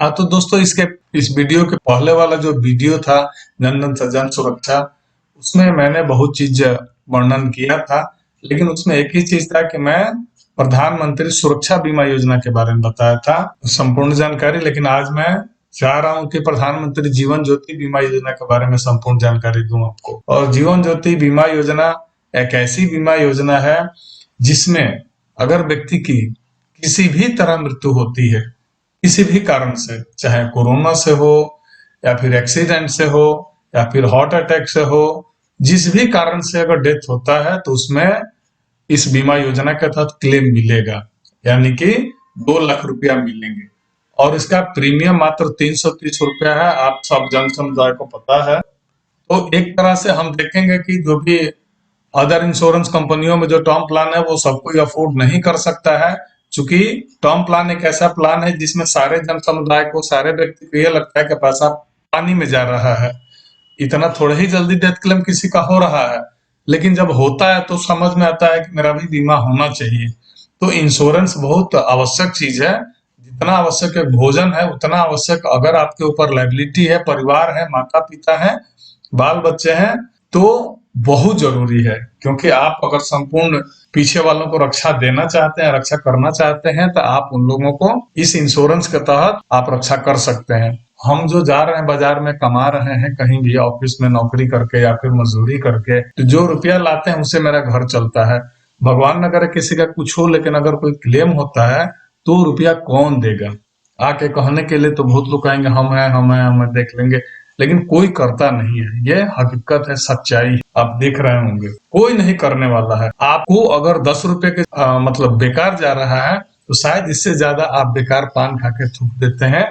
हाँ तो दोस्तों इस वीडियो के पहले वाला जो वीडियो था जन धन से जन सुरक्षा, उसमें मैंने बहुत चीज वर्णन किया था। लेकिन उसमें एक ही चीज था कि मैं प्रधानमंत्री सुरक्षा बीमा योजना के बारे में बताया था संपूर्ण जानकारी। लेकिन आज मैं चाह रहा हूँ कि प्रधानमंत्री जीवन ज्योति बीमा योजना के बारे में संपूर्ण जानकारी दूं आपको। और जीवन ज्योति बीमा योजना एक ऐसी बीमा योजना है जिसमें अगर व्यक्ति की किसी भी तरह मृत्यु होती है, किसी भी कारण से, चाहे कोरोना से हो या फिर एक्सीडेंट से हो या फिर हार्ट अटैक से हो, जिस भी कारण से अगर डेथ होता है तो उसमें इस बीमा योजना के तहत क्लेम मिलेगा, यानी कि 2 लाख रुपया मिलेंगे। और इसका प्रीमियम मात्र 330 रुपया है, आप सब जन समुदाय को पता है। तो एक तरह से हम देखेंगे कि जो भी अदर इंश्योरेंस कंपनियों में जो टर्म प्लान है वो सब कोई अफोर्ड नहीं कर सकता है, क्योंकि टर्म प्लान एक ऐसा प्लान है जिसमें सारे जन समुदाय को, सारे व्यक्ति को ये लगता है कि पैसा पानी में जा रहा है, इतना थोड़ा ही जल्दी डेथ क्लेम किसी का हो रहा है। लेकिन जब होता है तो समझ में आता है कि मेरा भी बीमा होना चाहिए। तो इंश्योरेंस बहुत आवश्यक चीज है। जितना आवश्यक है भोजन है, उतना आवश्यक अगर आपके ऊपर लायबिलिटी है, परिवार है, माता पिता है, बाल बच्चे हैं, तो बहुत जरूरी है। क्योंकि आप अगर संपूर्ण पीछे वालों को रक्षा देना चाहते हैं, रक्षा करना चाहते हैं, तो आप उन लोगों को इस इंश्योरेंस के तहत आप रक्षा कर सकते हैं। हम जो जा रहे हैं बाजार में, कमा रहे हैं कहीं भी ऑफिस में नौकरी करके या फिर मजदूरी करके, तो जो रुपया लाते हैं उससे मेरा घर चलता है। भगवान न करे किसी का कुछ हो, लेकिन अगर कोई क्लेम होता है तो रुपया कौन देगा? आके कहने के लिए तो बहुत लोग कहेंगे हम हैं, हम हैं, हम देख लेंगे, लेकिन कोई करता नहीं है। ये हकीकत है, सच्चाई है। आप देख रहे होंगे कोई नहीं करने वाला है। आपको अगर 10 रुपए के मतलब बेकार जा रहा है, तो शायद इससे ज्यादा आप बेकार पान खा के थूक देते हैं।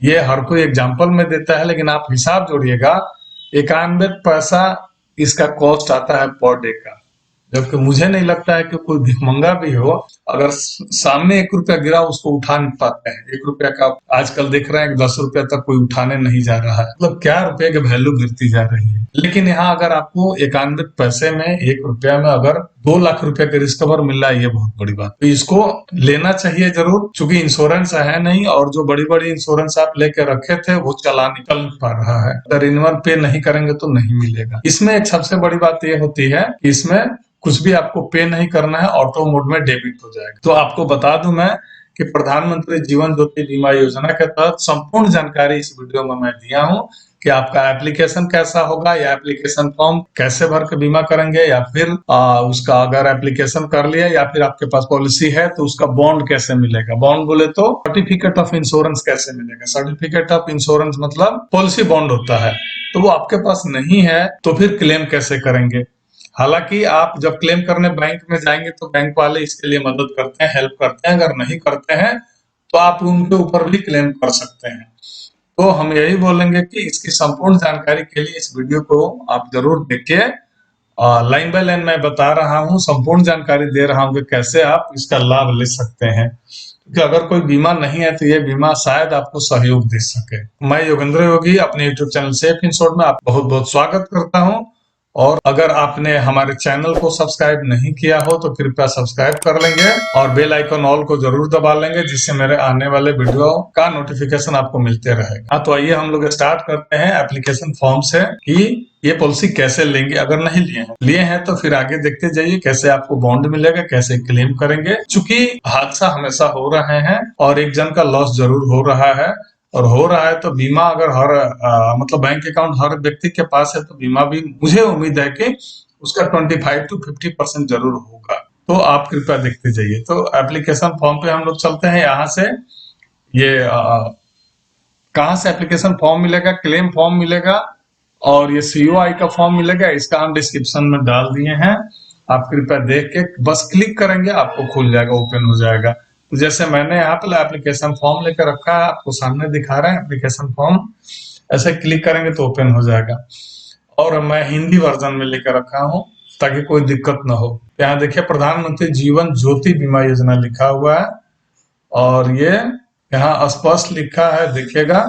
ये हर कोई एग्जाम्पल में देता है, लेकिन आप हिसाब जोड़िएगा, 91 पैसा इसका कॉस्ट आता है पर डे का। जबकि मुझे नहीं लगता है कि कोई भिखमंगा भी हो, अगर सामने 1 रुपया गिरा उसको उठा नहीं पाते हैं। 1 रुपया का आजकल देख रहे हैं कि 10 रुपया तक कोई उठाने नहीं जा रहा है। मतलब क्या रुपए की वैल्यू गिरती जा रही है। लेकिन यहाँ अगर आपको 91 पैसे में, 1 रुपया में अगर 2 लाख रुपया का रिस्कवर मिल रहा है, ये बहुत बड़ी बात। तो इसको लेना चाहिए जरूर, क्योंकि इंश्योरेंस है नहीं, और जो बड़ी बड़ी इंश्योरेंस आप लेके रखे थे वो चला निकल नहीं पा रहा है। अगर इनवन पे नहीं करेंगे तो नहीं मिलेगा। इसमें एक सबसे बड़ी बात ये होती है कि इसमें कुछ भी आपको पे नहीं करना है, ऑटो मोड में डेबिट हो जाएगा। तो आपको बता दूं मैं कि प्रधानमंत्री जीवन ज्योति बीमा योजना के तहत संपूर्ण जानकारी इस वीडियो में मैं दिया हूं कि आपका एप्लीकेशन कैसा होगा, या एप्लीकेशन फॉर्म कैसे भर के बीमा करेंगे, या फिर उसका अगर एप्लीकेशन कर लिया या फिर आपके पास पॉलिसी है तो उसका बॉन्ड कैसे मिलेगा। बॉन्ड बोले तो सर्टिफिकेट ऑफ इंश्योरेंस कैसे मिलेगा। सर्टिफिकेट ऑफ इंश्योरेंस मतलब पॉलिसी बॉन्ड होता है, तो वो आपके पास नहीं है तो फिर क्लेम कैसे करेंगे। हालांकि आप जब क्लेम करने बैंक में जाएंगे तो बैंक वाले इसके लिए मदद करते हैं, हेल्प करते हैं। अगर नहीं करते हैं तो आप उनके ऊपर भी क्लेम कर सकते हैं। तो हम यही बोलेंगे कि इसकी संपूर्ण जानकारी के लिए इस वीडियो को आप जरूर देखिए। लाइन बाय लाइन मैं बता रहा हूँ, संपूर्ण जानकारी दे रहा हूँ कि कैसे आप इसका लाभ ले सकते हैं। क्योंकि अगर कोई बीमा नहीं है तो ये बीमा शायद आपको सहयोग दे सके। मैं योगेंद्र योगी अपने यूट्यूब चैनल सेफ इंश्योर्ड में आप बहुत बहुत स्वागत करता हूँ। और अगर आपने हमारे चैनल को सब्सक्राइब नहीं किया हो तो कृपया सब्सक्राइब कर लेंगे और बेल आइकन ऑल को जरूर दबा लेंगे, जिससे मेरे आने वाले वीडियो का नोटिफिकेशन आपको मिलते रहेगा। तो आइए हम लोग स्टार्ट करते हैं एप्लीकेशन फॉर्म से कि ये पॉलिसी कैसे लेंगे। अगर नहीं लिए हैं तो फिर आगे देखते जाइए कैसे आपको बॉन्ड मिलेगा, कैसे क्लेम करेंगे। चूंकि हादसा हमेशा हो रहे हैं और एक जन का लॉस जरूर हो रहा है, और हो रहा है तो बीमा अगर मतलब बैंक अकाउंट हर व्यक्ति के पास है तो बीमा भी मुझे उम्मीद है कि उसका 25 to 50% जरूर होगा। तो आप कृपया देखते जाइए। तो एप्लीकेशन फॉर्म पे हम लोग चलते हैं। यहाँ से ये कहाँ से एप्लीकेशन फॉर्म मिलेगा, क्लेम फॉर्म मिलेगा और ये COI का फॉर्म मिलेगा। इसका हम डिस्क्रिप्शन में डाल दिए हैं, आप कृपया देख के बस क्लिक करेंगे, आपको खुल जाएगा, ओपन हो जाएगा। तो जैसे मैंने यहाँ पे एप्लीकेशन फॉर्म लेकर रखा है, आपको सामने दिखा रहे हैं एप्लीकेशन फॉर्म। ऐसे क्लिक करेंगे तो ओपन हो जाएगा। और मैं हिंदी वर्जन में लेकर रखा हूँ ताकि कोई दिक्कत ना हो। यहाँ देखिए प्रधानमंत्री जीवन ज्योति बीमा योजना लिखा हुआ है, और ये यहाँ स्पष्ट लिखा है, देखिएगा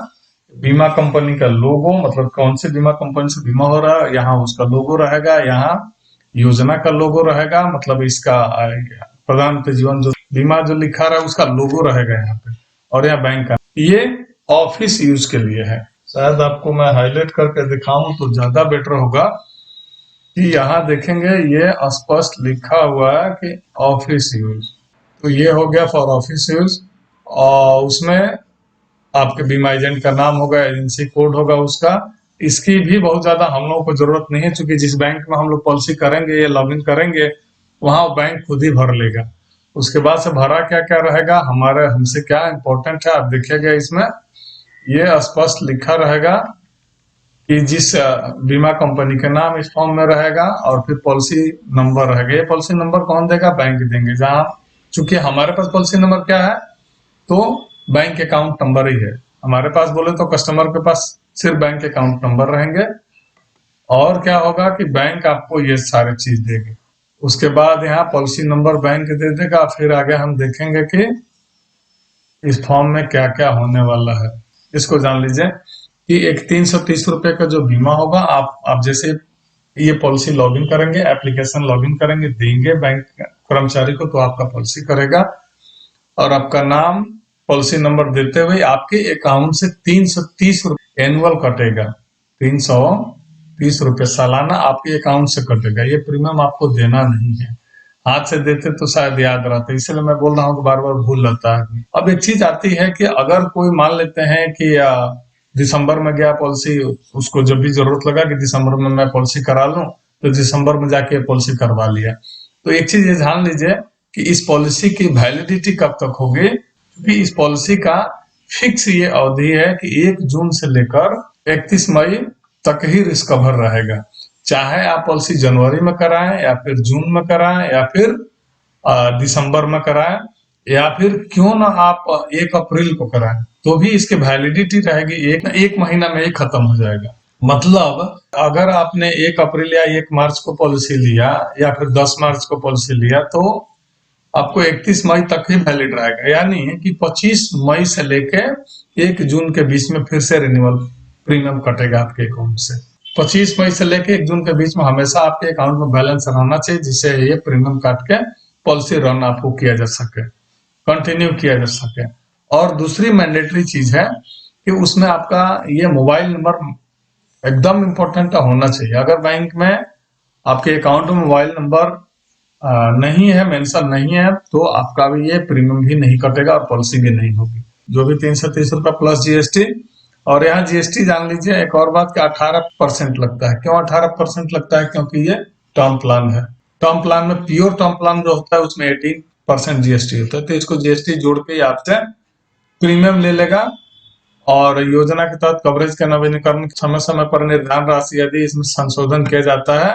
बीमा कंपनी का लोगो, मतलब कौन सी बीमा कंपनी से बीमा हो रहा है, यहाँ उसका लोगो रहेगा, यहाँ योजना का लोगो रहेगा, मतलब इसका प्रधानमंत्री जीवन जो बीमा जो लिखा रहा है उसका लोगो रहेगा यहाँ पे, और यहाँ बैंक का। ये ऑफिस यूज के लिए है। शायद आपको मैं हाईलाइट करके दिखाऊं तो ज्यादा बेटर होगा कि यहाँ देखेंगे ये स्पष्ट लिखा हुआ है कि ऑफिस यूज। तो ये हो गया फॉर ऑफिस यूज, और उसमें आपके बीमा एजेंट का नाम होगा, एजेंसी कोड होगा उसका। इसकी भी बहुत ज्यादा हम लोगों को जरूरत नहीं है, क्योंकि जिस बैंक में हम लोग पॉलिसी करेंगे या लॉगिन करेंगे वहां बैंक खुद ही भर लेगा। उसके बाद से भरा क्या क्या रहेगा, हमारे हमसे क्या इंपॉर्टेंट है आप देखिएगा, इसमें ये स्पष्ट लिखा रहेगा कि जिस बीमा कंपनी का नाम इस फॉर्म में रहेगा, और फिर पॉलिसी नंबर रहेगा। ये पॉलिसी नंबर कौन देगा, बैंक देंगे। जहाँ चूंकि हमारे पास पॉलिसी नंबर क्या है, तो बैंक अकाउंट नंबर ही है हमारे पास। बोले तो कस्टमर के पास सिर्फ बैंक अकाउंट नंबर रहेंगे, और क्या होगा कि बैंक आपको ये सारी चीज देगी। उसके बाद यहाँ पॉलिसी नंबर बैंक दे देगा। फिर आगे हम देखेंगे कि इस फॉर्म में क्या क्या होने वाला है, इसको जान लीजिए कि एक 330 रुपए का जो बीमा होगा, आप जैसे ये पॉलिसी लॉगिन करेंगे, एप्लीकेशन लॉगिन करेंगे, देंगे बैंक कर्मचारी को, तो आपका पॉलिसी करेगा, और आपका नाम पॉलिसी नंबर देते हुए आपके अकाउंट से 330 रुपए एनुअल कटेगा। 330 रुपए सालाना आपके अकाउंट से कटेगा। ये प्रीमियम आपको देना नहीं है। हाथ से देते तो शायद याद रहता, इसलिए मैं बोल रहा हूँ कि बार बार भूल जाता है। अब एक चीज आती है कि अगर कोई मान लेते हैं कि दिसंबर में गया पॉलिसी, उसको जब भी जरूरत लगा कि दिसंबर में मैं पॉलिसी करा लूं, तो दिसंबर में जाके पॉलिसी करवा लिया। तो एक चीज ये ध्यान लीजिए कि इस पॉलिसी की वैलिडिटी कब तक होगी, क्योंकि इस पॉलिसी का फिक्स ये अवधि है कि 1 जून से लेकर 31 मई तक ही रिस्क कवर रहेगा। चाहे आप पॉलिसी जनवरी में कराएं, या फिर जून में कराएं, या फिर दिसंबर में कराएं, या फिर क्यों ना आप 1 अप्रैल को कराएं, तो भी इसकी वैलिडिटी रहेगी। एक महीना में ही खत्म हो जाएगा। मतलब अगर आपने 1 अप्रैल या 1 मार्च को पॉलिसी लिया, या फिर 10 मार्च को पॉलिसी लिया, तो आपको 31 मई तक ही वैलिड रहेगा। यानी कि 25 मई से लेके 1 जून के बीच में फिर से रिन्यूअल प्रीमियम कटेगा आपके अकाउंट से। 25 मई से लेके 1 जून के बीच में हमेशा आपके अकाउंट में बैलेंस रहना चाहिए, जिससे ये प्रीमियम काट के पॉलिसी रन आपको किया जा सके, कंटिन्यू किया जा सके। और दूसरी मैंडेटरी चीज है कि उसमें आपका ये मोबाइल नंबर एकदम इम्पोर्टेंट होना चाहिए। अगर बैंक में आपके अकाउंट में मोबाइल नंबर नहीं है, मेंशन नहीं है, तो आपका भी ये प्रीमियम भी नहीं कटेगा और पॉलिसी भी नहीं होगी। जो भी 330 रुपए प्लस जीएसटी। और यहाँ जीएसटी जान लीजिए एक और बात कि 18% लगता है। क्यों 18% लगता है, क्योंकि ये टर्म प्लान है। टर्म प्लान में, प्योर टर्म प्लान जो होता है उसमें 18% जीएसटी होता है, तो इसको जीएसटी जोड़ के आपसे प्रीमियम ले लेगा। और योजना के तहत कवरेज का नवीनीकरण समय समय पर निर्धारण राशि यदि इसमें संशोधन किया जाता है,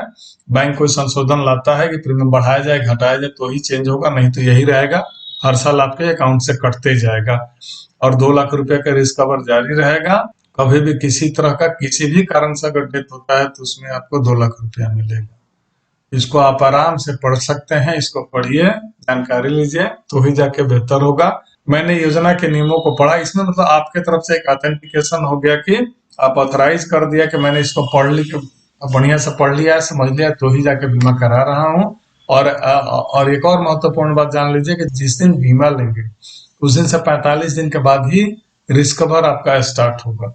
बैंक कोई संशोधन लाता है कि प्रीमियम बढ़ाया जाए घटाया जाए, तो ही चेंज होगा, नहीं तो यही रहेगा। हर साल आपके अकाउंट से कटते जाएगा। और 2 लाख रुपए का रिस्क कवर जारी रहेगा। कभी भी किसी तरह का किसी भी कारण से अगर डेथ होता है तो उसमें आपको 2 लाख रुपया मिलेगा। इसको आप आराम से पढ़ सकते हैं, इसको पढ़िए, जानकारी लीजिए, तो ही जाके बेहतर होगा। मैंने योजना के नियमों को पढ़ा, इसमें मतलब आपके तरफ से एक ऑथेंटिकेशन हो गया कि आप ऑथराइज कर दिया कि मैंने इसको पढ़ ली, बढ़िया से पढ़ लिया, समझ लिया, तो ही जाके बीमा करा रहा हूँ। और एक और महत्वपूर्ण बात जान लीजिए कि जिस दिन बीमा लेंगे उस दिन से 45 दिन के बाद ही रिस्क कवर आपका स्टार्ट होगा।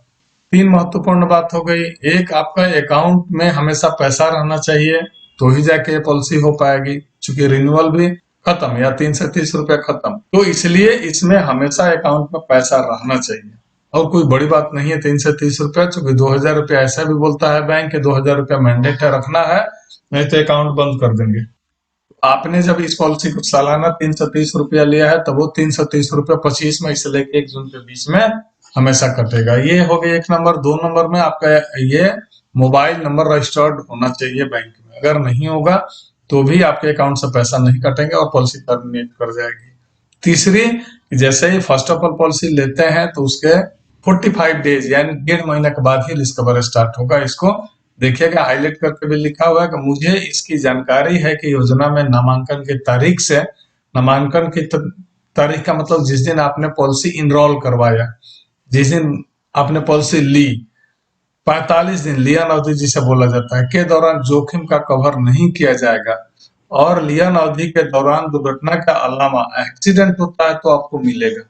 3 महत्वपूर्ण बात हो गई। एक, आपका अकाउंट में हमेशा पैसा रहना चाहिए, तो ही जाके ये पॉलिसी हो पाएगी, क्योंकि रिन्यूअल भी खत्म या 330 रुपया खत्म, तो इसलिए इसमें हमेशा अकाउंट में पैसा रहना चाहिए। और कोई बड़ी बात नहीं है 330 रुपया, क्योंकि 2000 रुपया ऐसा भी बोलता है बैंक के 2000 रुपया मैंडेट है रखना है, नहीं तो अकाउंट बंद कर देंगे। आपने जब इस पॉलिसी को सालाना 330 रुपया लिया है, तब वो 330 रुपया 25 मई से लेकर 1 जून के बीच में हमेशा कटेगा। ये हो गया 1 नंबर। 2 नंबर में आपका ये मोबाइल नंबर रजिस्टर्ड होना चाहिए बैंक में। अगर नहीं होगा तो भी आपके अकाउंट से पैसा नहीं कटेंगे और पॉलिसी टर्मिनेट कर जाएगी। तीसरी, जैसे ही फर्स्ट ऑफ ऑल पॉलिसी लेते हैं तो उसके 45 डेज यानी 1.5 महीने के बाद ही रिस्क कवर स्टार्ट होगा। इसको देखिएगा, हाईलाइट करके भी लिखा हुआ है कि मुझे इसकी जानकारी है कि योजना में नामांकन की तारीख से, नामांकन की तारीख का मतलब जिस दिन आपने पॉलिसी इनरोल करवाया, जिस दिन आपने पॉलिसी ली, 45 दिन लियन अवधि जिसे बोला जाता है के दौरान जोखिम का कवर नहीं किया जाएगा। और लियन अवधि के दौरान दुर्घटना के अलावा एक्सीडेंट होता है तो आपको मिलेगा।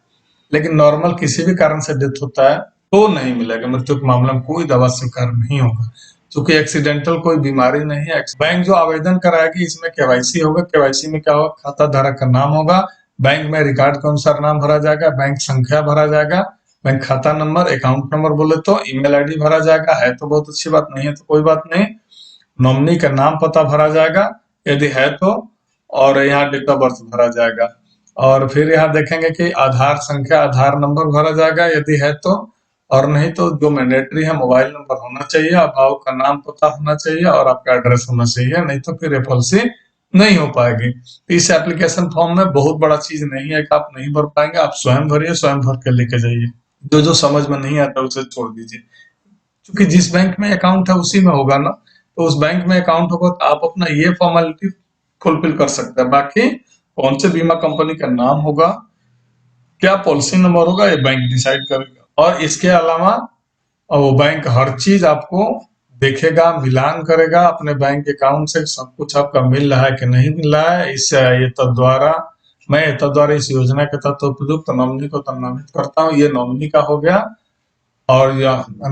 लेकिन नॉर्मल किसी भी कारण से डेथ होता है तो नहीं मिलेगा। मृत्यु के मामले में कोई दवा स्वीकार नहीं होगा, क्योंकि एक्सीडेंटल कोई बीमारी नहीं है। बैंक जो आवेदन कराएगी इसमें केवाईसी होगा। केवाईसी में क्या होगा, खाता धारक का नाम होगा, बैंक में रिकॉर्ड के अनुसार नाम भरा जाएगा, बैंक संख्या भरा जाएगा, बैंक खाता नंबर, अकाउंट नंबर बोले तो ईमेल आईडी भरा जाएगा। है तो बहुत अच्छी बात, नहीं है तो कोई बात नहीं। नॉमिनी का नाम पता भरा जाएगा यदि है तो, और यहाँ डेट ऑफ बर्थ भरा जाएगा। और फिर यहाँ देखेंगे कि आधार संख्या, आधार नंबर भरा जाएगा यदि है तो, और नहीं तो जो मैंडेटरी है मोबाइल नंबर होना चाहिए, अभिभावक का नाम पता होना चाहिए और आपका एड्रेस होना चाहिए, नहीं तो फिर ये पॉलिसी नहीं हो पाएगी। तो इस एप्लीकेशन फॉर्म में बहुत बड़ा चीज नहीं है कि आप नहीं भर पाएंगे, आप स्वयं भरिए, स्वयं भर के लेके जाइए। जो जो समझ में नहीं आता उसे छोड़ दीजिए, क्योंकि जिस बैंक में अकाउंट है उसी में होगा ना, तो उस बैंक में अकाउंट होगा तो आप अपना ये फॉर्मेलिटी फुलफिल कर सकते हैं। बाकी कौन से बीमा कंपनी का नाम होगा, क्या पॉलिसी नंबर होगा, ये बैंक डिसाइड करेगा। और इसके अलावा वो बैंक हर चीज आपको देखेगा, मिलान करेगा अपने बैंक अकाउंट से, सब कुछ आपका मिल रहा है कि नहीं मिल रहा है। इस ये द्वारा मैं द्वारा इस योजना के तहत उपयुक्त नॉमिनी को नामित करता हूँ, ये नॉमिनी का हो गया। और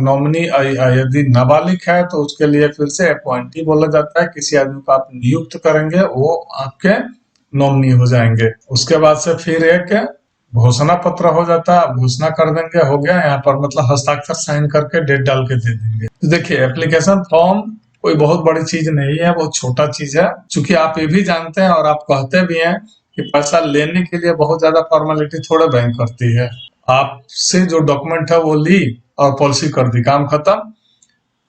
नॉमिनी यदि नाबालिग है तो उसके लिए फिर से अपॉइंटी बोला जाता है, किसी आदमी को आप नियुक्त करेंगे वो आपके नॉमिनी हो जाएंगे। उसके बाद से फिर एक घोषणा पत्र हो जाता है, घोषणा कर देंगे, हो गया। यहाँ पर मतलब हस्ताक्षर साइन करके डेट डाल के दे देंगे। तो देखिए एप्लीकेशन फॉर्म कोई बहुत बड़ी चीज नहीं है, बहुत छोटा चीज है। चूंकि आप ये भी जानते हैं और आप कहते भी हैं कि पैसा लेने के लिए बहुत ज्यादा फॉर्मेलिटी थोड़ा बैंक करती है, आपसे जो डॉक्यूमेंट है वो ली और पॉलिसी कर दी, काम खत्म।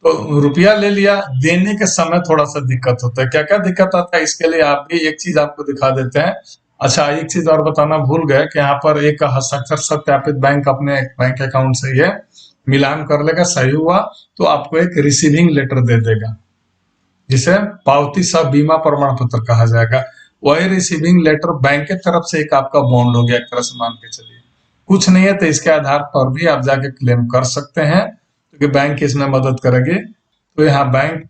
तो रुपया ले लिया, देने के समय थोड़ा सा दिक्कत होता है। क्या क्या दिक्कत आता है इसके लिए आप भी एक चीज आपको दिखा देते हैं। अच्छा, एक चीज और बताना भूल गए कि यहाँ पर एक हस्ताक्षर सत्यापित बैंक अपने बैंक अकाउंट से ये मिलान कर लेगा, सही हुआ तो आपको एक रिसीविंग लेटर दे देगा, जिसे पावती सह बीमा प्रमाण पत्र कहा जाएगा। वही रिसीविंग लेटर बैंक की तरफ से एक आपका बॉन्ड हो गया, एक तरह से मान के चलिए। कुछ नहीं है तो इसके आधार पर भी आप जाके क्लेम कर सकते हैं, क्योंकि बैंक इसमें मदद करेगी। तो यहाँ बैंक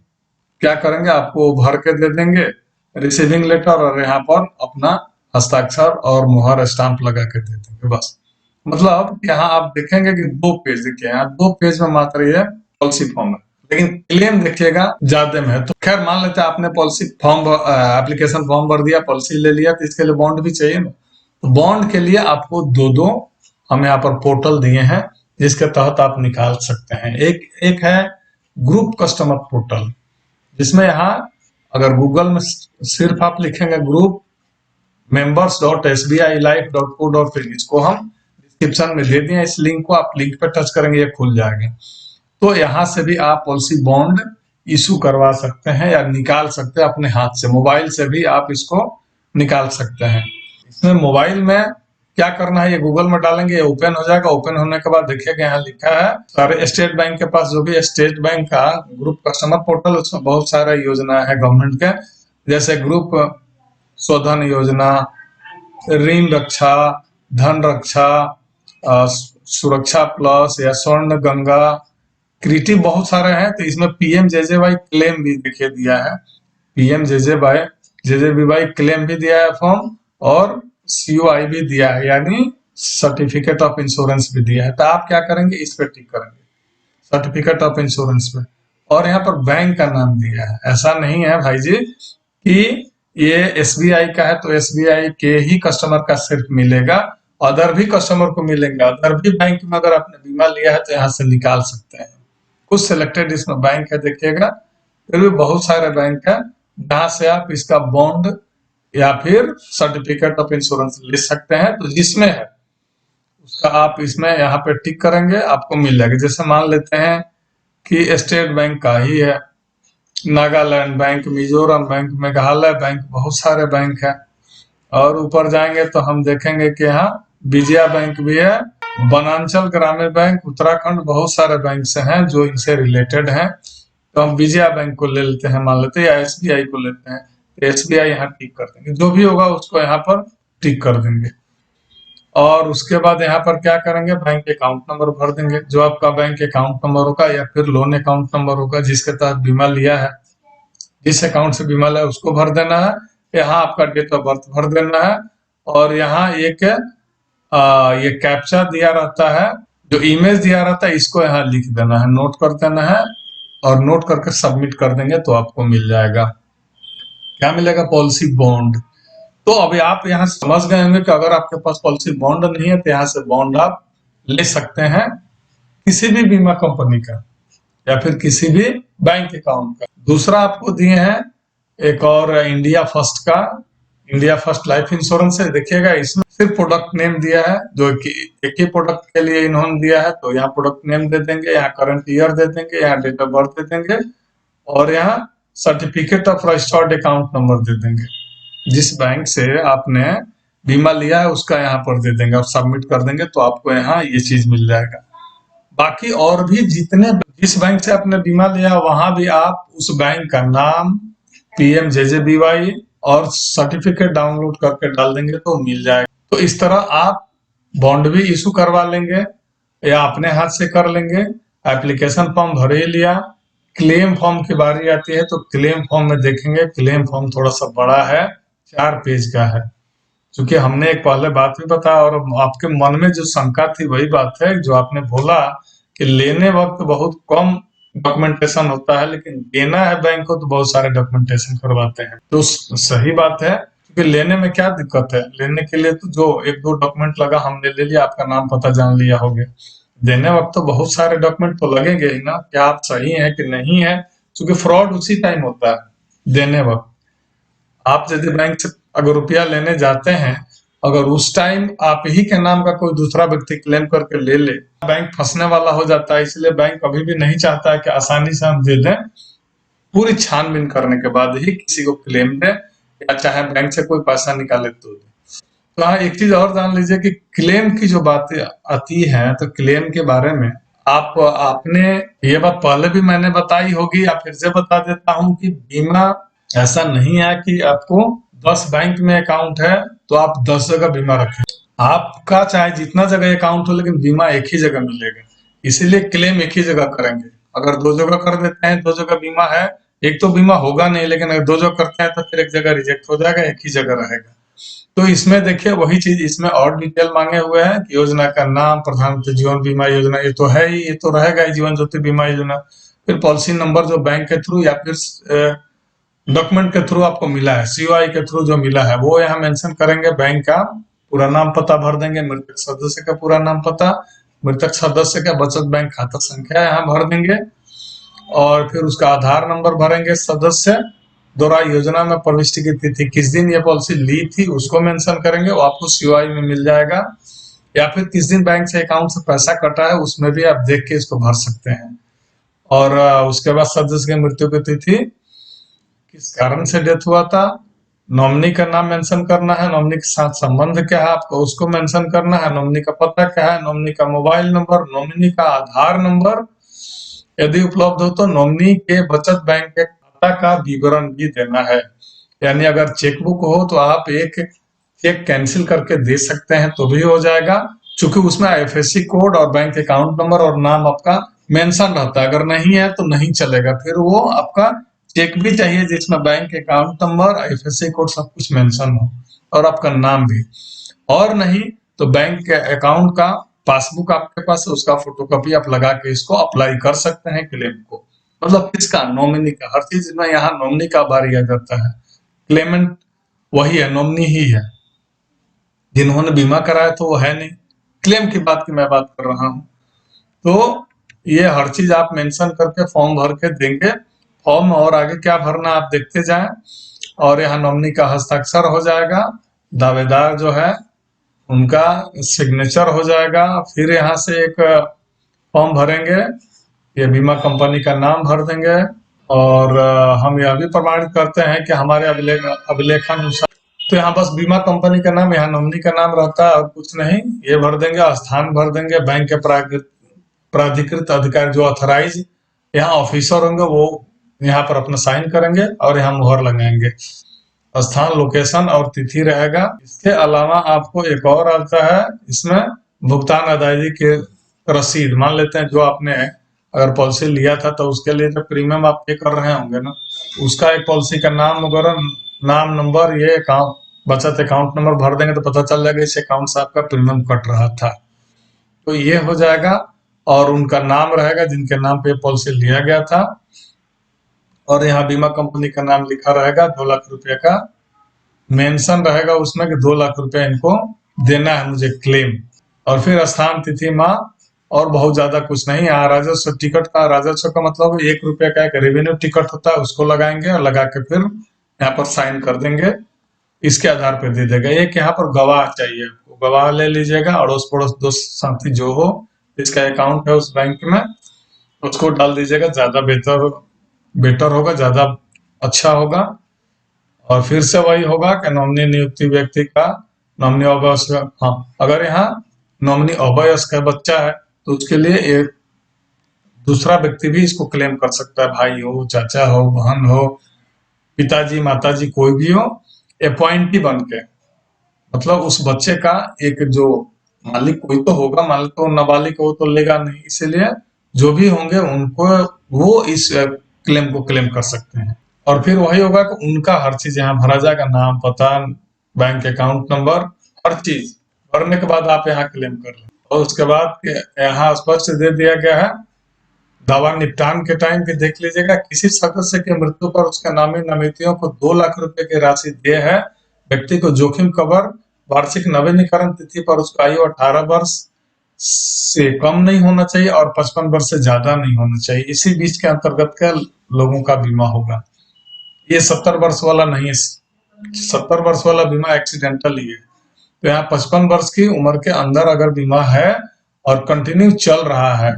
क्या करेंगे, आपको भर के दे देंगे रिसीविंग लेटर, और यहाँ पर अपना हस्ताक्षर और मुहर स्टाम्प लगा के दे देंगे, बस। मतलब यहाँ आप देखेंगे कि 2 पेज, देखिए यहाँ 2 पेज में मात्र ये पॉलिसी फॉर्म है, लेकिन क्लेम देखिएगा ज्यादा में है। तो खैर मान लेते हैं आपने पॉलिसी फॉर्म, एप्लीकेशन फॉर्म भर दिया, पॉलिसी ले लिया, तो इसके लिए बॉन्ड भी चाहिए ना। तो बॉन्ड के लिए आपको 2 हम यहाँ पर पोर्टल दिए हैं जिसके तहत आप निकाल सकते हैं। एक है ग्रुप कस्टमर पोर्टल, जिसमें यहाँ अगर गूगल में सिर्फ आप लिखेंगे ग्रुप members.sbilife.co.in, इसको हम डिस्क्रिप्शन में दे दिए, इस लिंक को आप लिंक पे टच करेंगे ये खुल जाएगा। तो यहाँ से भी आप पॉलिसी बॉन्ड इशू करवा सकते हैं या निकाल सकते हैं अपने हाथ से, मोबाइल से भी आप इसको निकाल सकते हैं। इसमें मोबाइल में क्या करना है, ये गूगल में डालेंगे, ये ओपन हो जाएगा। ओपन होने के बाद देखिएगा यहाँ लिखा है सारे स्टेट बैंक के पास, जो भी स्टेट बैंक का ग्रुप कस्टमर पोर्टल, उसमें बहुत सारा योजना है गवर्नमेंट के, जैसे ग्रुप शोधन योजना, ऋण रक्षा, धन रक्षा, सुरक्षा प्लस या स्वर्ण गंगा, क्रिएटिव बहुत सारे हैं। तो इसमें पीएमजेजेवाई क्लेम भी देखिए दिया है, पीएमजेजेवाई क्लेम भी दिया है फॉर्म, और सीओआई भी दिया है, यानी सर्टिफिकेट ऑफ इंश्योरेंस भी दिया है। तो आप क्या करेंगे, इस पे टिक करेंगे, सर्टिफिकेट ऑफ इंश्योरेंस पे। और यहाँ पर बैंक का नाम दिया है, ऐसा नहीं है भाई जी कि ये एसबीआई का है तो एसबीआई के ही कस्टमर का सिर्फ मिलेगा, अदर भी कस्टमर को मिलेंगे। अदर भी बैंक में अगर आपने बीमा लिया है तो यहाँ से निकाल सकते हैं। कुछ सिलेक्टेड इसमें बैंक है देखिएगा, फिर भी बहुत सारे बैंक है जहां से आप इसका बॉन्ड या फिर सर्टिफिकेट ऑफ इंश्योरेंस ले सकते हैं। तो जिसमें है उसका आप इसमें यहाँ पे टिक करेंगे, आपको मिल जाएगा। जैसे मान लेते हैं कि स्टेट बैंक का ही है, Nagaland bank, Mizoram bank, Meghalaya bank, बहुत सारे बैंक है। और ऊपर जाएंगे तो हम देखेंगे कि यहाँ विजया बैंक भी है, वनांचल ग्रामीण बैंक, उत्तराखंड, बहुत सारे बैंक से हैं जो इनसे रिलेटेड हैं। तो हम विजया बैंक को ले लेते हैं, मान लेते हैं, या एसबीआई को लेते हैं। एसबीआई यहाँ टिक कर देंगे, जो भी होगा उसको यहाँ पर टिक कर देंगे। और उसके बाद यहाँ पर क्या करेंगे, बैंक अकाउंट नंबर भर देंगे, जो आपका बैंक अकाउंट नंबर होगा या फिर लोन अकाउंट नंबर होगा जिसके तहत बीमा लिया है, जिस अकाउंट से बीमा लिया उसको भर देना है। यहाँ आपका डेट ऑफ बर्थ भर देना है, और यहाँ एक ये कैप्चा दिया रहता है, जो इमेज दिया रहता है इसको यहाँ लिख देना है, नोट कर देना है और नोट करके सबमिट कर देंगे तो आपको मिल जाएगा। क्या मिलेगा? Policy bond. तो अभी आप यहाँ समझ गए होंगे कि अगर आपके पास पॉलिसी बॉन्ड नहीं है तो यहाँ से बॉन्ड आप ले सकते हैं किसी भी बीमा कंपनी का या फिर किसी भी बैंक अकाउंट का। दूसरा आपको दिए हैं एक और इंडिया फर्स्ट का, इंडिया फर्स्ट लाइफ इंश्योरेंस है। देखिएगा इसमें सिर्फ प्रोडक्ट नेम दिया है, जो एक ही प्रोडक्ट के लिए इन्होंने दिया है, तो यहाँ प्रोडक्ट नेम दे देंगे, यहाँ करंट ईयर दे देंगे, यहाँ डेट ऑफ बर्थ दे देंगे और यहाँ certificate of registered account number दे देंगे। जिस बैंक से आपने बीमा लिया है उसका यहाँ पर दे देंगे और सबमिट कर देंगे तो आपको यहाँ ये चीज मिल जाएगा। बाकी और भी जिस बैंक से आपने बीमा लिया वहां भी आप उस बैंक का नाम, PMJJBY और सर्टिफिकेट डाउनलोड करके डाल देंगे तो मिल जाएगा। तो इस तरह आप बॉन्ड भी इशू करवा लेंगे या अपने हाथ से कर लेंगे। एप्लीकेशन फॉर्म भर ही लिया, क्लेम फॉर्म की बारी आती है तो क्लेम फॉर्म में देखेंगे, क्लेम फॉर्म थोड़ा सा बड़ा है, 4 पेज का है। क्योंकि हमने एक पहले बात भी बताया और आपके मन में जो शंका थी वही बात है जो आपने बोला कि लेने वक्त बहुत कम डॉक्यूमेंटेशन होता है, लेकिन देना है बैंक को तो बहुत सारे डॉक्यूमेंटेशन करवाते हैं। तो सही बात है, क्योंकि लेने में क्या दिक्कत है? लेने के लिए तो जो 1-2 डॉक्यूमेंट लगा हमने ले लिया, आपका नाम पता जान लिया हो गया। देने वक्त तो बहुत सारे डॉक्यूमेंट तो लगेंगे ही ना, क्या आप सही है कि नहीं है, क्योंकि फ्रॉड उसी टाइम होता है देने वक्त। आप यदि बैंक से अगर रुपया लेने जाते हैं, अगर उस टाइम आप ही के नाम का कोई दूसरा व्यक्ति क्लेम करके ले ले, बैंक फंसने वाला हो जाता है। इसलिए बैंक कभी भी नहीं चाहता है कि आसानी से हम दे दें, पूरी छानबीन करने के बाद ही किसी को क्लेम दें या चाहे बैंक से कोई पैसा निकाले तो। तो हाँ, एक चीज और जान लीजिए कि क्लेम की जो बातें आती है तो क्लेम के बारे में आपने ये बात पहले भी मैंने बताई होगी या फिर से बता देता हूँ कि बीमा ऐसा नहीं है कि आपको 10 बैंक में अकाउंट है तो आप 10 जगह बीमा रखें। आपका चाहे जितना जगह अकाउंट हो लेकिन बीमा एक ही जगह मिलेगा, इसीलिए क्लेम एक ही जगह करेंगे। अगर 2 जगह कर देते हैं, 2 जगह बीमा है, एक तो बीमा होगा नहीं, लेकिन अगर 2 जगह करते हैं तो फिर एक जगह रिजेक्ट हो जाएगा, एक ही जगह रहेगा। तो इसमें देखिए वही चीज इसमें और डिटेल मांगे हुए हैं कि योजना का नाम, प्रधानमंत्री जीवन बीमा योजना, ये तो है ही, ये तो रहेगा ही, जीवन ज्योति बीमा योजना। फिर पॉलिसी नंबर जो बैंक के थ्रू या फिर डॉक्यूमेंट के थ्रू आपको मिला है, COI के थ्रू जो मिला है वो यहाँ मेंशन करेंगे, बैंक का पूरा नाम पता भर देंगे, मृतक सदस्य का पूरा नाम पता, मृतक सदस्य का बचत बैंक खाता संख्या यहाँ भर देंगे और फिर उसका आधार नंबर भरेंगे सदस्य द्वारा योजना में प्रविष्टि की तिथि, किस दिन ये पॉलिसी ली थी उसको मेंशन करेंगे, वो आपको COI में मिल जाएगा। या फिर किस दिन बैंक से अकाउंट से पैसा कटा है उसमें भी आप देख के इसको भर सकते हैं। और उसके बाद सदस्य की मृत्यु की तिथि, किस कारण से डेथ हुआ था, नॉमिनी का नाम मेंशन करना है, नॉमिनी के साथ संबंध क्या है आपको उसको मेंशन करना है, नॉमिनी का पता क्या है, नॉमिनी का मोबाइल नंबर, नॉमिनी का आधार नंबर, यदि उपलब्ध हो तो नॉमिनी के बचत बैंक के खाता का विवरण भी देना है। यानी अगर चेकबुक हो तो आप एक चेक कैंसिल करके दे सकते हैं तो भी हो जाएगा, क्योंकि उसमें IFSC कोड और बैंक अकाउंट नंबर और नाम आपका मेंशन रहता है। अगर नहीं है तो नहीं चलेगा, फिर वो आपका चेक भी चाहिए जिसमें bank account number, IFSC code सब कुछ मेंशन हो और आपका नाम भी। और नहीं तो बैंक के अकाउंट का पासबुक आपके पास है, उसका फोटोकॉपी आप लगा के इसको अप्लाई कर सकते हैं क्लेम को। मतलब किसका? नॉमिनी का। हर चीज में यहाँ नॉमिनी का बारी आ जाता है, क्लेमेंट वही है, नॉमिनी ही है। जिन्होंने बीमा कराया तो वो है नहीं, क्लेम की बात की मैं बात कर रहा हूँ। तो ये हर चीज आप मेंशन करके फॉर्म भर के देंगे। फॉर्म और आगे क्या भरना आप देखते जाएं। और यहाँ नॉमिनी का हस्ताक्षर हो जाएगा, दावेदार जो है उनका सिग्नेचर हो जाएगा। फिर यहाँ से एक फॉर्म भरेंगे, ये बीमा कंपनी का नाम भर देंगे और हम यह भी प्रमाणित करते हैं कि हमारे अभिलेखानुसार, तो यहाँ बस बीमा कंपनी का नाम, यहाँ नॉमिनी का नाम रहता है और कुछ नहीं, ये भर देंगे। स्थान भर देंगे, बैंक के प्राधिकृत अधिकारी जो ऑथराइज यहाँ ऑफिसर होंगे वो यहाँ पर अपना साइन करेंगे और यहाँ मुहर लगाएंगे। स्थान, लोकेशन और तिथि रहेगा। इसके अलावा आपको एक और आता है, इसमें भुगतान अदायगी की रसीद। मान लेते हैं जो आपने अगर पॉलिसी लिया था तो उसके लिए जो प्रीमियम आप पे कर रहे होंगे ना, उसका एक पॉलिसी का नाम वगैरह, नाम, नंबर, ये अकाउंट बचत अकाउंट नंबर भर देंगे तो पता चल जाएगा इस अकाउंट से आपका प्रीमियम कट रहा था। तो ये हो जाएगा, और उनका नाम रहेगा जिनके नाम पे पॉलिसी लिया गया था, और यहाँ बीमा कंपनी का नाम लिखा रहेगा। 2 लाख रुपए का मेंशन रहेगा उसमें कि 2 लाख रुपए इनको देना है मुझे क्लेम। और फिर स्थान तिथि माह, और बहुत ज्यादा कुछ नहीं। यहाँ राजस्व टिकट का, राजस्व का मतलब 1 रुपए का एक रेवेन्यू टिकट होता है, उसको लगाएंगे और लगा के फिर यहाँ पर साइन कर देंगे। इसके आधार पर दे देगा। एक यहाँ पर गवाह चाहिए, आपको गवाह ले लीजिएगा, अड़ोस पड़ोस दोस्त साथी जो हो जिसका अकाउंट है उस बैंक में, उसको डाल दीजिएगा, ज्यादा बेटर होगा, ज्यादा अच्छा होगा। और फिर से वही होगा कि नॉमिनी नियुक्ति व्यक्ति का नॉमिनी अवयस्क, हाँ अगर यहाँ नॉमिनी अवयस्क है, बच्चा है, तो उसके लिए एक दूसरा व्यक्ति भी इसको क्लेम कर सकता है, भाई हो, चाचा हो, बहन हो, पिताजी, माताजी, कोई भी हो, अपॉइंटी बन के, मतलब उस बच्चे का एक जो मालिक कोई तो होगा, मालिक तो नाबालिग हो तो लेगा नहीं, इसीलिए जो भी होंगे उनको वो इस क्लेम को क्लेम कर सकते हैं। और फिर वही होगा कि उनका हर चीज यहाँ भरा जाएगा, नाम, पता, बैंक अकाउंट नंबर, हर चीज भरने के बाद आप यहाँ क्लेम कर लें। और उसके बाद यहाँ स्पष्ट दे दिया गया है, दावा निपटान के टाइम भी देख लीजिएगा, किसी सदस्य की मृत्यु पर उसके नामी नामितियों को 2 लाख रुपए की राशि दे है। व्यक्ति को जोखिम कवर वार्षिक नवीनीकरण तिथि पर उसका आयु 18 वर्ष से कम नहीं होना चाहिए और 55 वर्ष से ज्यादा नहीं होना चाहिए। इसी बीच के अंतर्गत के लोगों का बीमा होगा। ये 70 वर्ष वाला नहीं है, 70 वर्ष वाला बीमा एक्सीडेंटल ही है। तो यहाँ 55 वर्ष की उम्र के अंदर अगर बीमा है और कंटिन्यू चल रहा है,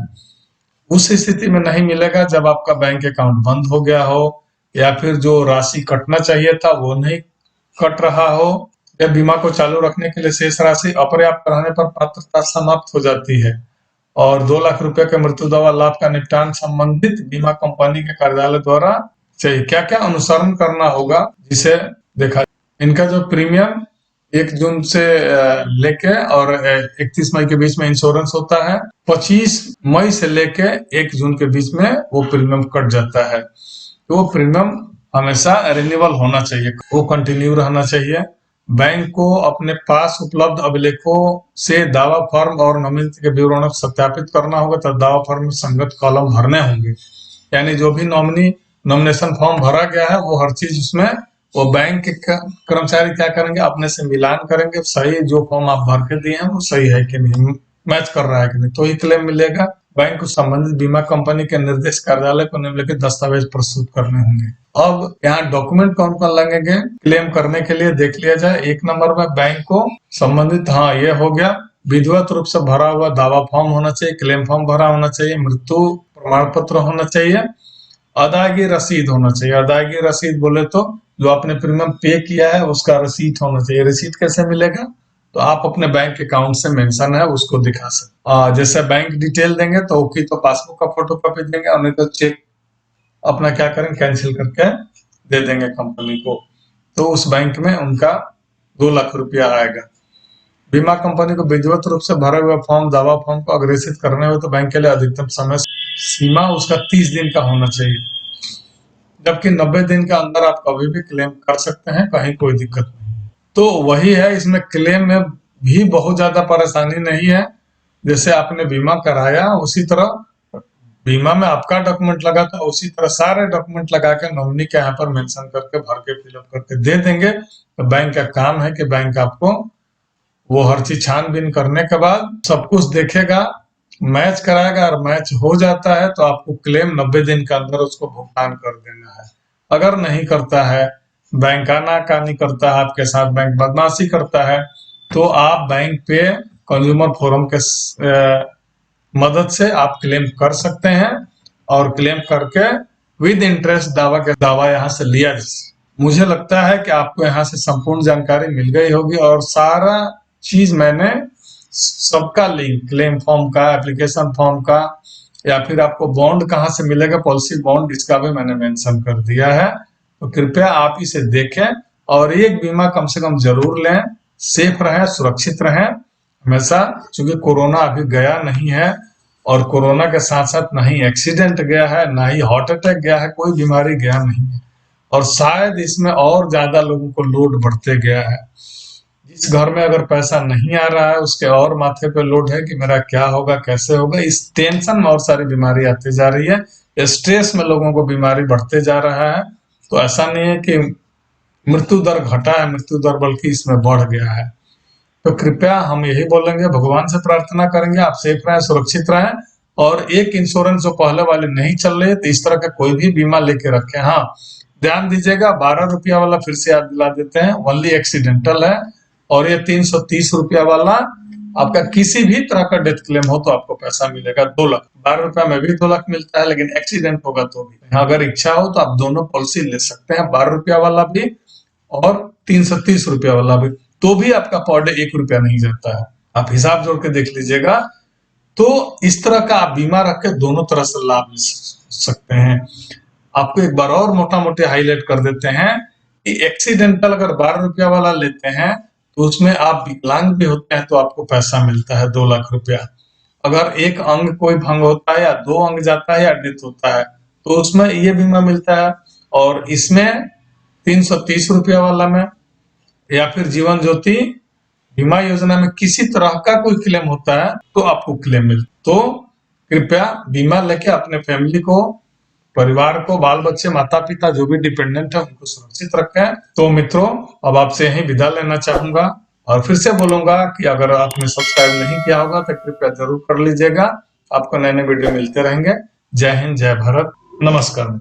उस स्थिति में नहीं मिलेगा जब आपका बैंक अकाउंट बंद हो गया हो, या फिर जो राशि कटना चाहिए था वो नहीं कट रहा हो, या बीमा को चालू रखने के लिए शेष राशि अपर्याप्त रहने पर पात्रता समाप्त हो जाती है। और 2 लाख रुपए के मृत्यु दवा लाभ का निपटान संबंधित बीमा कंपनी के कार्यालय द्वारा चाहिए। क्या क्या अनुसरण करना होगा जिसे देखा, इनका जो प्रीमियम 1 जून से लेके और 31 मई के बीच में इंश्योरेंस होता है, 25 मई से लेके 1 जून के बीच में वो प्रीमियम कट जाता है। तो वो प्रीमियम हमेशा रिन्यूअल होना चाहिए, वो कंटिन्यू रहना चाहिए। बैंक को अपने पास उपलब्ध अभिलेखों से दावा फॉर्म और नॉमिनी के विवरणों को सत्यापित करना होगा, तब दावा फॉर्म में संगत कॉलम भरने होंगे। यानी जो भी नॉमिनेशन फॉर्म भरा गया है वो हर चीज उसमें, वो बैंक के कर्मचारी क्या करेंगे, अपने से मिलान करेंगे, सही जो फॉर्म आप भर के दिए हैं वो सही है कि नहीं, मैच कर रहा है कि नहीं, तो ही क्लेम मिलेगा। बैंक को संबंधित बीमा कंपनी के निर्देश कार्यालय को निम्नलिखित दस्तावेज प्रस्तुत करने होंगे। अब यहाँ डॉक्यूमेंट कौन कौन लगेंगे क्लेम करने के लिए देख लिया जाए। 1 नंबर में बैंक को संबंधित, हाँ ये हो गया, विधिवत रूप से भरा हुआ दावा फॉर्म होना चाहिए, क्लेम फॉर्म भरा होना चाहिए, मृत्यु प्रमाण पत्र होना चाहिए, अदायगी रसीद होना चाहिए। अदायगी रसीद बोले तो जो आपने प्रीमियम पे किया है उसका रसीद होना चाहिए। रसीद कैसे मिलेगा, तो आप अपने बैंक अकाउंट से मेंशन है उसको दिखा सकते। जैसे बैंक डिटेल देंगे तो की तो पासबुक का फोटो कॉपी देंगे, और नहीं तो चेक अपना क्या करेंगे, कैंसिल करके दे देंगे कंपनी को, तो उस बैंक में उनका 2 लाख रुपया आएगा। बीमा कंपनी को विधिवत रूप से भरा हुआ फॉर्म, दावा फॉर्म को अग्रेसित करने हो तो बैंक के लिए अधिकतम समय सीमा उसका 30 दिन का होना चाहिए, जबकि 90 दिन के अंदर आप कभी भी क्लेम कर सकते हैं, कहीं कोई दिक्कत नहीं। तो वही है, इसमें क्लेम में भी बहुत ज्यादा परेशानी नहीं है। जैसे आपने बीमा कराया उसी तरह बीमा में आपका डॉक्यूमेंट लगा था, उसी तरह सारे डॉक्यूमेंट लगा के नॉमिनी के यहाँ पर मेंशन करके भर के फिलअप करके दे देंगे। तो बैंक का काम है कि बैंक आपको वो हर चीज छानबीन करने के बाद सब कुछ देखेगा, मैच कराएगा, और मैच हो जाता है तो आपको क्लेम 90 दिन के अंदर उसको भुगतान कर देना है। अगर नहीं करता है, बैंक आनाकानी करता है आपके साथ, बैंक बदमाशी करता है, तो आप बैंक पे कंज्यूमर फोरम के मदद से आप क्लेम कर सकते हैं, और क्लेम करके विद इंटरेस्ट दावा यहाँ से लिया। मुझे लगता है कि आपको यहाँ से संपूर्ण जानकारी मिल गई होगी, और सारा चीज मैंने सबका लिंक, क्लेम फॉर्म का, एप्लीकेशन फॉर्म का, या फिर आपको बॉन्ड कहाँ से मिलेगा, पॉलिसी बॉन्ड, इसका भी मैंने मेंशन कर दिया है। तो कृपया आप इसे देखें और एक बीमा कम से कम जरूर लें। सेफ रहें, सुरक्षित रहें हमेशा, क्योंकि कोरोना अभी गया नहीं है, और कोरोना के साथ साथ ना ही एक्सीडेंट गया है, ना ही हार्ट अटैक गया है, कोई बीमारी गया नहीं है। और शायद इसमें और ज्यादा लोगों को लोड बढ़ते गया है। जिस घर में अगर पैसा नहीं आ रहा है उसके और माथे पे लोड है कि मेरा क्या होगा, कैसे होगा। इस टेंशन में और सारी बीमारी आती जा रही है, स्ट्रेस में लोगों को बीमारी बढ़ते जा रहा है। तो ऐसा नहीं है कि मृत्यु दर घटा है, मृत्यु दर बल्कि इसमें बढ़ गया है। तो कृपया हम यही बोलेंगे, भगवान से प्रार्थना करेंगे आप सेफ रहें, सुरक्षित रहें। और एक इंश्योरेंस जो पहले वाले नहीं चल रही है, तो इस तरह का कोई भी बीमा लेके रखें। हाँ, ध्यान दीजिएगा, 12 रुपया वाला फिर से याद दिला देते हैं, ओनली एक्सीडेंटल है। और ये 330 रुपया वाला आपका किसी भी तरह का डेथ क्लेम हो तो आपको पैसा मिलेगा 2 लाख। 12 रुपया में भी 2 लाख मिलता है, लेकिन एक्सीडेंट होगा तो भी। अगर इच्छा हो तो आप दोनों पॉलिसी ले सकते हैं, 12 रुपया वाला भी और 330 रुपया वाला भी। तो भी आपका पर डे 1 रुपया नहीं जाता है। आप हिसाब जोड़ के देख लीजिएगा। तो इस तरह का आप बीमा रख के दोनों तरह से लाभ ले सकते हैं। आपको एक बार और मोटा मोटे हाईलाइट कर देते हैं कि एक्सीडेंटल अगर 12 रुपया वाला लेते हैं तो उसमें आप विकलांग भी होते हैं तो आपको पैसा मिलता है 2 लाख रुपया। अगर एक अंग कोई भंग होता है या 2 अंग जाता है या डेथ होता है तो उसमें ये बीमा मिलता है। और इसमें 330 रुपया वाला में या फिर जीवन ज्योति बीमा योजना में किसी तरह का कोई क्लेम होता है तो आपको क्लेम मिल। तो कृपया बीमा लेके अपने फैमिली को, परिवार को, बाल बच्चे, माता पिता जो भी डिपेंडेंट है उनको सुरक्षित रखें। तो मित्रों, अब आपसे यही विदा लेना चाहूंगा और फिर से बोलूंगा कि अगर आपने सब्सक्राइब नहीं किया होगा तो कृपया जरूर कर लीजिएगा। आपको नए नए वीडियो मिलते रहेंगे। जय हिंद, जय भारत, नमस्कार।